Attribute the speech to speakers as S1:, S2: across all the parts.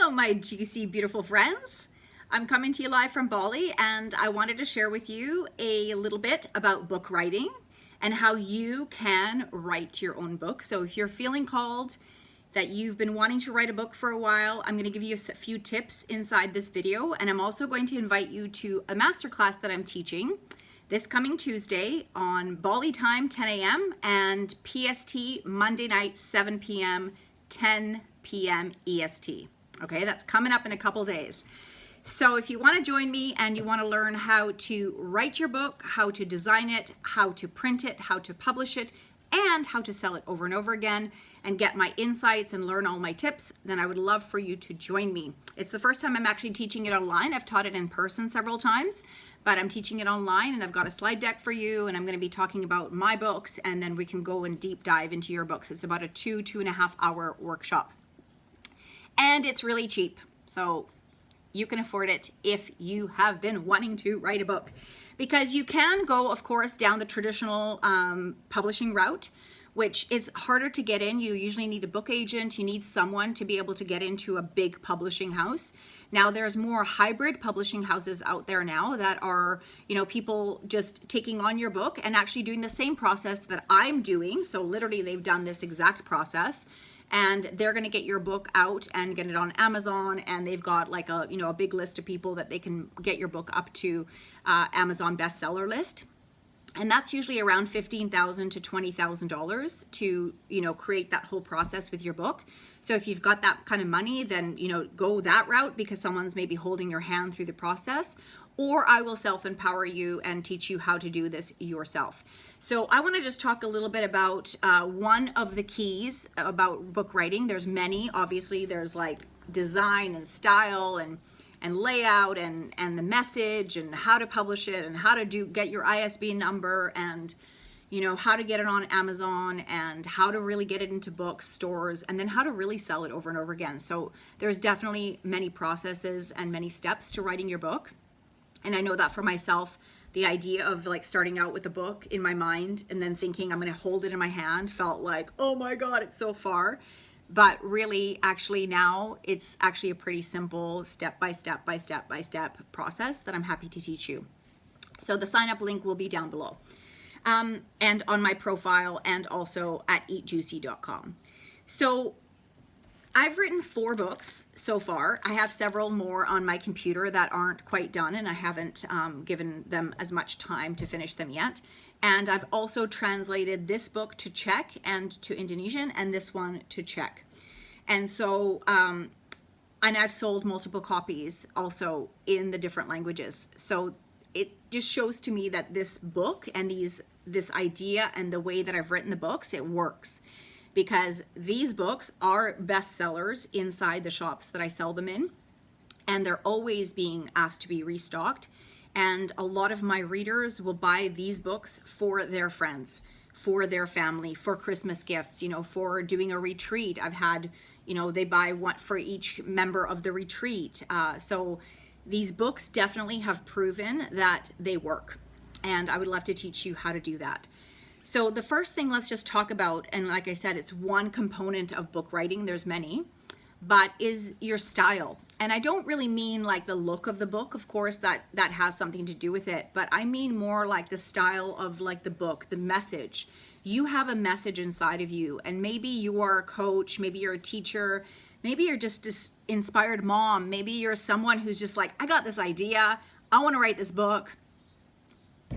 S1: Hello, my juicy, beautiful friends. I'm coming to you live from Bali, and I wanted to share with you a little bit about book writing and how you can write your own book. So if you're feeling called that you've been wanting to write a book for a while, I'm going to give you a few tips inside this video, and I'm also going to invite you to a masterclass that I'm teaching this coming Tuesday on Bali time, 10 a.m. and PST Monday night, 7 p.m., 10 p.m. EST. Okay, that's coming up in a couple days. So if you want to join me and you want to learn how to write your book, how to design it, how to print it, how to publish it, and how to sell it over and over again and get my insights and learn all my tips, then I would love for you to join me. It's the first time I'm actually teaching it online. I've taught it in person several times, but I'm teaching it online, and I've got a slide deck for you, and I'm going to be talking about my books, and then we can go and deep dive into your books. It's about a 2.5 hour workshop. And it's really cheap, so you can afford it if you have been wanting to write a book. Because you can go, of course, down the traditional publishing route, which is harder to get in. You usually need a book agent. You need someone to be able to get into a big publishing house. Now, there's more hybrid publishing houses out there now that are, people just taking on your book and actually doing the same process that I'm doing. So literally, they've done this exact process. And they're going to get your book out and get it on Amazon, and they've got like a big list of people that they can get your book up to Amazon bestseller list. And that's usually around $15,000 to $20,000 to create that whole process with your book. So if you've got that kind of money, then go that route because someone's maybe holding your hand through the process. Or I will self-empower you and teach you how to do this yourself. So I want to just talk a little bit about one of the keys about book writing. There's many, obviously. There's like design and style and layout and the message and how to publish it and how to get your ISBN number and how to get it on Amazon and how to really get it into bookstores and then how to really sell it over and over again. So there's definitely many processes and many steps to writing your book. And I know that for myself, the idea of like starting out with a book in my mind and then thinking I'm going to hold it in my hand felt like, oh my God, it's so far. But really, actually now it's actually a pretty simple step by step process that I'm happy to teach you. So the sign up link will be down below and on my profile and also at eatjuicy.com. So I've written 4 books so far. I have several more on my computer that aren't quite done, and I haven't given them as much time to finish them yet. And I've also translated this book to Czech and to Indonesian, and this one to Czech. And so, and I've sold multiple copies also in the different languages. So it just shows to me that this book and this idea and the way that I've written the books, it works. Because these books are bestsellers inside the shops that I sell them in, and they're always being asked to be restocked. And a lot of my readers will buy these books for their friends, for their family, for Christmas gifts, for doing a retreat. I've had, they buy one for each member of the retreat. So these books definitely have proven that they work, and I would love to teach you how to do that. So the first thing let's just talk about, and like I said, it's one component of book writing, there's many, but is your style. And I don't really mean like the look of the book, of course that has something to do with it, but I mean more like the style of like the book, the message. You have a message inside of you, and maybe you are a coach, maybe you're a teacher, maybe you're just this inspired mom, maybe you're someone who's just like, I got this idea, I want to write this book,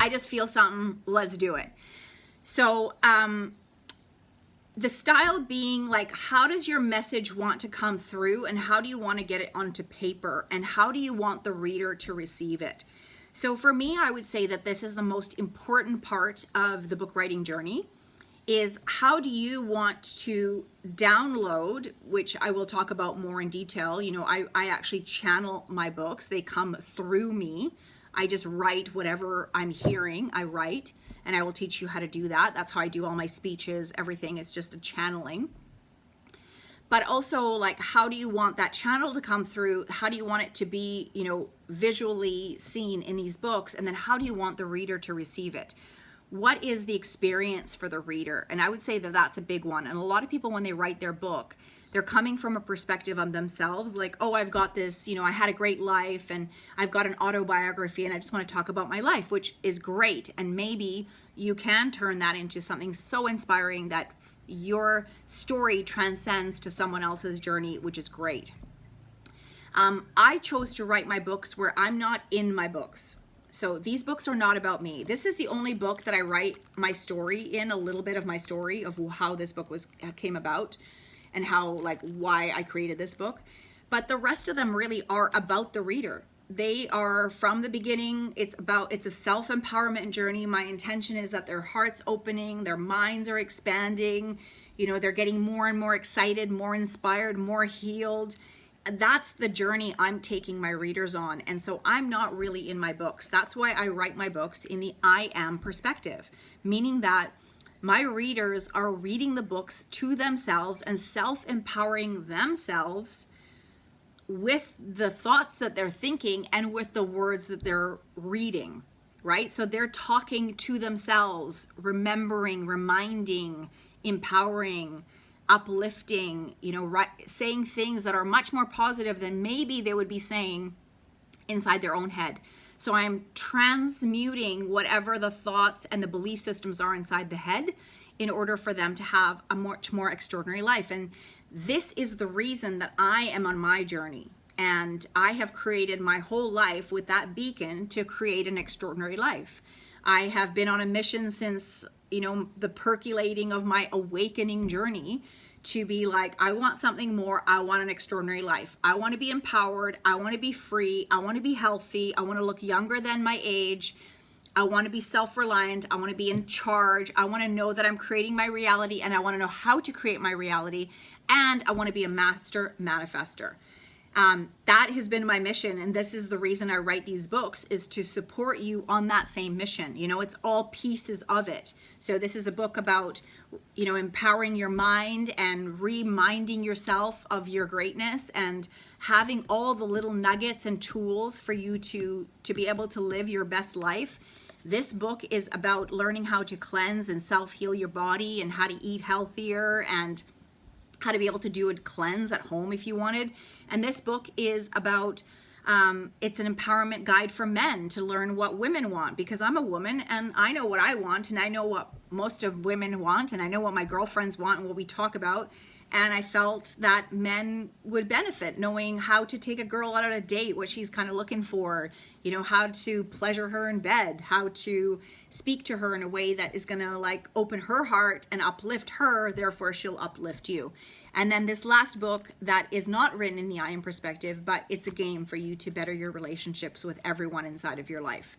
S1: I just feel something, let's do it. So the style being like, how does your message want to come through, and how do you want to get it onto paper, and how do you want the reader to receive it? So for me, I would say that this is the most important part of the book writing journey, is how do you want to download, which I will talk about more in detail. I actually channel my books. They come through me. I just write whatever I'm hearing, I write, and I will teach you how to do that. That's how I do all my speeches, everything. It's just a channeling. But also, like, how do you want that channel to come through? How do you want it to be, visually seen in these books? And then how do you want the reader to receive it? What is the experience for the reader? And I would say that that's a big one. And a lot of people, when they write their book, They're coming from a perspective of themselves, like, oh, I've got this, I had a great life and I've got an autobiography and I just want to talk about my life, which is great. And maybe you can turn that into something so inspiring that your story transcends to someone else's journey, which is great. I chose to write my books where I'm not in my books. So these books are not about me. This is the only book that I write my story in, a little bit of my story of how this book came about and how, why I created this book. But the rest of them really are about the reader. They are from the beginning. It's a self-empowerment journey. My intention is that their heart's opening, their minds are expanding, they're getting more and more excited, more inspired, more healed. That's the journey I'm taking my readers on. And so I'm not really in my books. That's why I write my books in the I am perspective, meaning that my readers are reading the books to themselves and self-empowering themselves with the thoughts that they're thinking and with the words that they're reading, right? So they're talking to themselves, remembering, reminding, empowering, uplifting, saying things that are much more positive than maybe they would be saying inside their own head. So I'm transmuting whatever the thoughts and the belief systems are inside the head in order for them to have a much more extraordinary life. And this is the reason that I am on my journey. And I have created my whole life with that beacon to create an extraordinary life. I have been on a mission since, the percolating of my awakening journey to be like, I want something more. I want an extraordinary life. I want to be empowered. I want to be free. I want to be healthy. I want to look younger than my age. I want to be self-reliant. I want to be in charge. I want to know that I'm creating my reality, and I want to know how to create my reality. And I want to be a master manifester. That has been my mission, and this is the reason I write these books, is to support you on that same mission. It's all pieces of it. So this is a book about, empowering your mind and reminding yourself of your greatness and having all the little nuggets and tools for you to be able to live your best life. This book is about learning how to cleanse and self-heal your body and how to eat healthier and how to be able to do a cleanse at home if you wanted. And this book is about, it's an empowerment guide for men to learn what women want, because I'm a woman and I know what I want and I know what most of women want and I know what my girlfriends want and what we talk about. And I felt that men would benefit knowing how to take a girl out on a date, what she's kind of looking for, how to pleasure her in bed, how to speak to her in a way that is going to open her heart and uplift her, therefore she'll uplift you. And then this last book that is not written in the I am perspective, but it's a game for you to better your relationships with everyone inside of your life.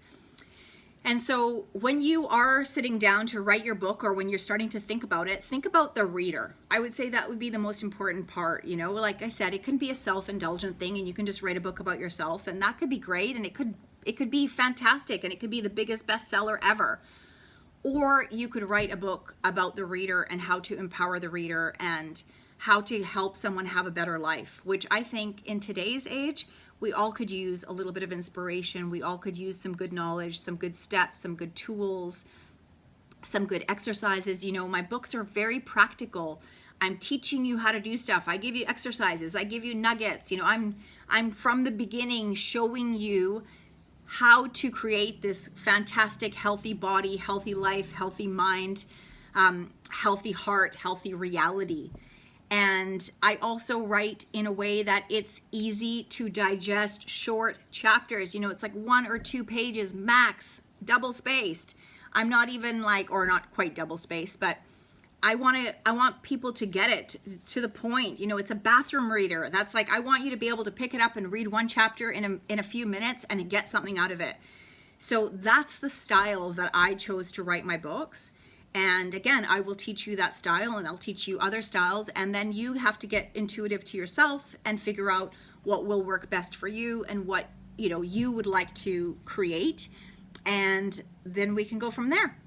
S1: And so when you are sitting down to write your book, or when you're starting to think about it, think about the reader. I would say that would be the most important part. Like I said, it can be a self-indulgent thing and you can just write a book about yourself, and that could be great, and it could be fantastic, and it could be the biggest bestseller ever. Or you could write a book about the reader and how to empower the reader and how to help someone have a better life, which I think in today's age, we all could use a little bit of inspiration. We all could use some good knowledge, some good steps, some good tools, some good exercises. My books are very practical. I'm teaching you how to do stuff. I give you exercises. I give you nuggets. I'm from the beginning showing you how to create this fantastic, healthy body, healthy life, healthy mind, healthy heart, healthy reality. And I also write in a way that it's easy to digest, short chapters. It's like 1 or 2 pages max, double spaced. I'm not even or not quite double spaced, but I want people to get it to the point. It's a bathroom reader. That's I want you to be able to pick it up and read 1 chapter in a few minutes and get something out of it. So that's the style that I chose to write my books. And again, I will teach you that style and I'll teach you other styles. And then you have to get intuitive to yourself and figure out what will work best for you and what, you would like to create. And then we can go from there.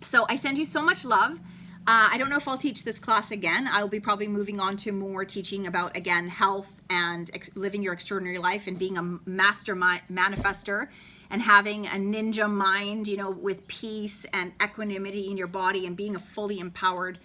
S1: So I send you so much love. I don't know if I'll teach this class again. I'll be probably moving on to more teaching about, again, health and living your extraordinary life and being a master manifester and having a ninja mind, with peace and equanimity in your body and being a fully empowered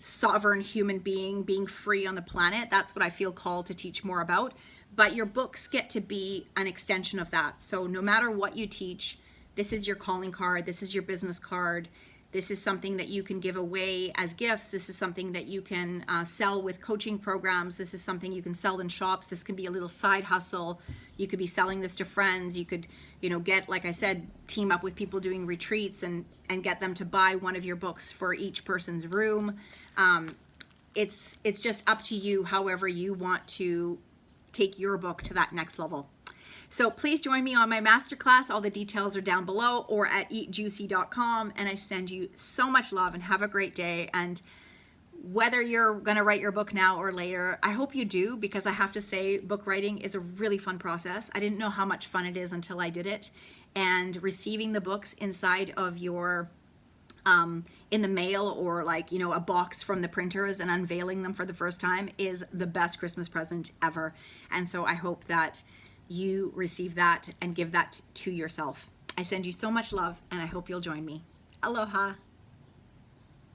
S1: sovereign human being free on the planet. That's what I feel called to teach more about. But your books get to be an extension of that. So no matter what you teach, this is your calling card, this is your business card. This is something that you can give away as gifts. This is something that you can sell with coaching programs. This is something you can sell in shops. This can be a little side hustle. You could be selling this to friends. You could, get, like I said, team up with people doing retreats and get them to buy one of your books for each person's room. It's just up to you, however you want to take your book to that next level. So please join me on my masterclass. All the details are down below or at eatjuicy.com. And I send you so much love and have a great day. And whether you're going to write your book now or later, I hope you do, because I have to say book writing is a really fun process. I didn't know how much fun it is until I did it. And receiving the books inside of your in the mail, or a box from the printers, and unveiling them for the first time is the best Christmas present ever. And so I hope that you receive that and give that to yourself. I send you so much love, and I hope you'll join me. Aloha.